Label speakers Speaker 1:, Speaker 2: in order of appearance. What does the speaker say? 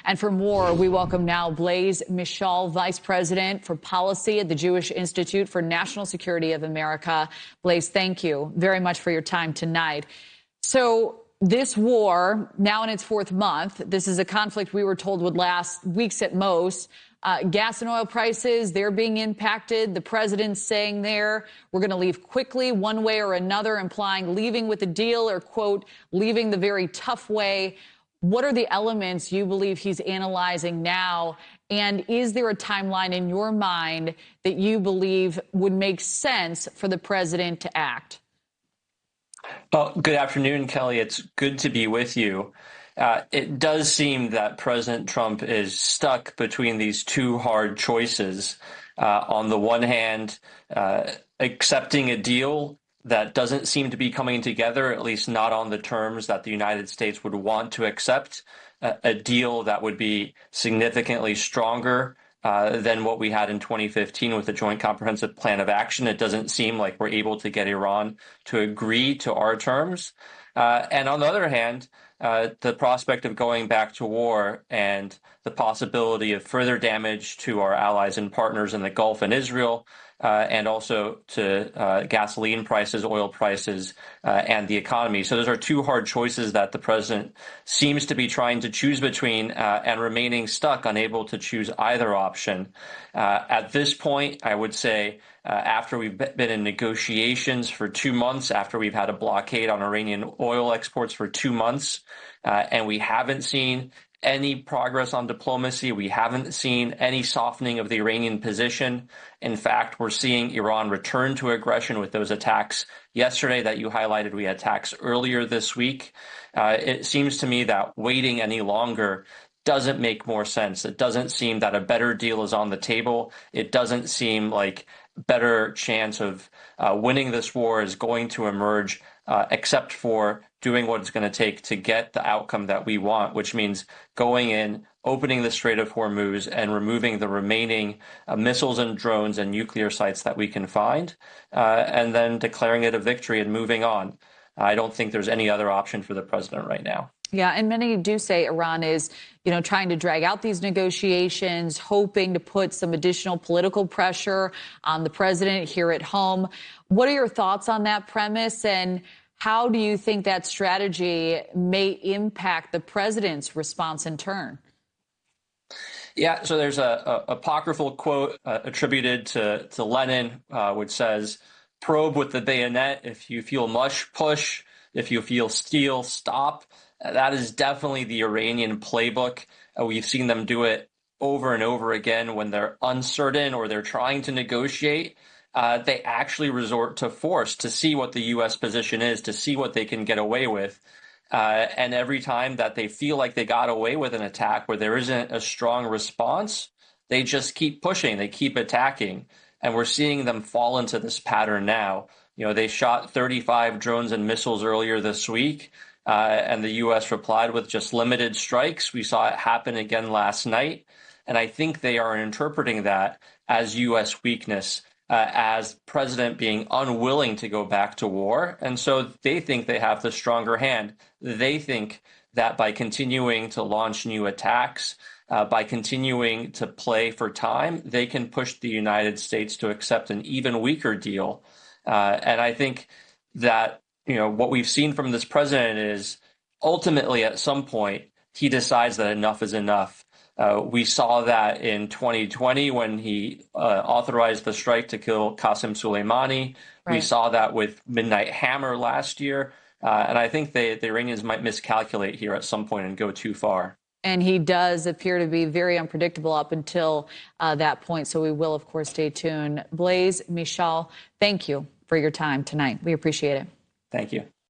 Speaker 1: And for more, we welcome now Blaise Misztal, Vice President for Policy at the Jewish Institute for National Security of America. Blaise, thank you very much for your time tonight. So this war, now in its fourth month, this is a conflict we were told would last weeks at most. Gas and oil prices, they're being impacted. The president's saying we're going to leave quickly one way or another, implying leaving with a deal or, quote, leaving the very tough way. What are the elements you believe he's analyzing now? And is there a timeline in your mind that you believe would make sense for the president to act?
Speaker 2: Well, good afternoon, Kelly. It's good to be with you. It does seem that President Trump is stuck between these two hard choices. On the one hand, accepting a deal that doesn't seem to be coming together, at least not on the terms that the United States would want to accept, a deal that would be significantly stronger than what we had in 2015 with the Joint Comprehensive Plan of Action. It doesn't seem like we're able to get Iran to agree to our terms. And on the other hand, the prospect of going back to war and the possibility of further damage to our allies and partners in the Gulf and Israel, and also to gasoline prices, oil prices, and the economy. So those are two hard choices that the president seems to be trying to choose between and remaining stuck, unable to choose either option. At this point, I would say after we've been in negotiations for 2 months, after we've had a blockade on Iranian oil exports for 2 months, and we haven't seen any progress on diplomacy. We haven't seen any softening of the Iranian position. In fact, we're seeing Iran return to aggression with those attacks yesterday that you highlighted. We had attacks earlier this week. It seems to me that waiting any longer doesn't make more sense. It doesn't seem that a better deal is on the table. It doesn't seem like a better chance of winning this war is going to emerge, except for doing what it's going to take to get the outcome that we want, which means going in, opening the Strait of Hormuz, and removing the remaining missiles and drones and nuclear sites that we can find, and then declaring it a victory and moving on. I don't think there's any other option for the president right now.
Speaker 1: Yeah, and many do say Iran is, trying to drag out these negotiations, hoping to put some additional political pressure on the president here at home. What are your thoughts on that premise, and how do you think that strategy may impact the president's response in turn?
Speaker 2: Yeah, so there's a apocryphal quote attributed to Lenin, which says, "Probe with the bayonet. If you feel mush, push. If you feel steel, stop." That is definitely the Iranian playbook. We've seen them do it over and over again when they're uncertain or they're trying to negotiate. They actually resort to force to see what the U.S. position is, to see what they can get away with. And every time that they feel like they got away with an attack where there isn't a strong response, they just keep pushing, they keep attacking. And we're seeing them fall into this pattern now. They shot 35 drones and missiles earlier this week, and the U.S. replied with just limited strikes. We saw it happen again last night. And I think they are interpreting that as U.S. weakness, as president being unwilling to go back to war. And so they think they have the stronger hand. They think that by continuing to launch new attacks, by continuing to play for time, they can push the United States to accept an even weaker deal. And I think that, what we've seen from this president is ultimately at some point he decides that enough is enough. We saw that in 2020 when he authorized the strike to kill Qasem Soleimani. Right. We saw that with Midnight Hammer last year. And I think the Iranians might miscalculate here at some point and go too far.
Speaker 1: And he does appear to be very unpredictable up until that point. So we will, of course, stay tuned. Blaise Misztal, thank you for your time tonight. We appreciate it.
Speaker 2: Thank you.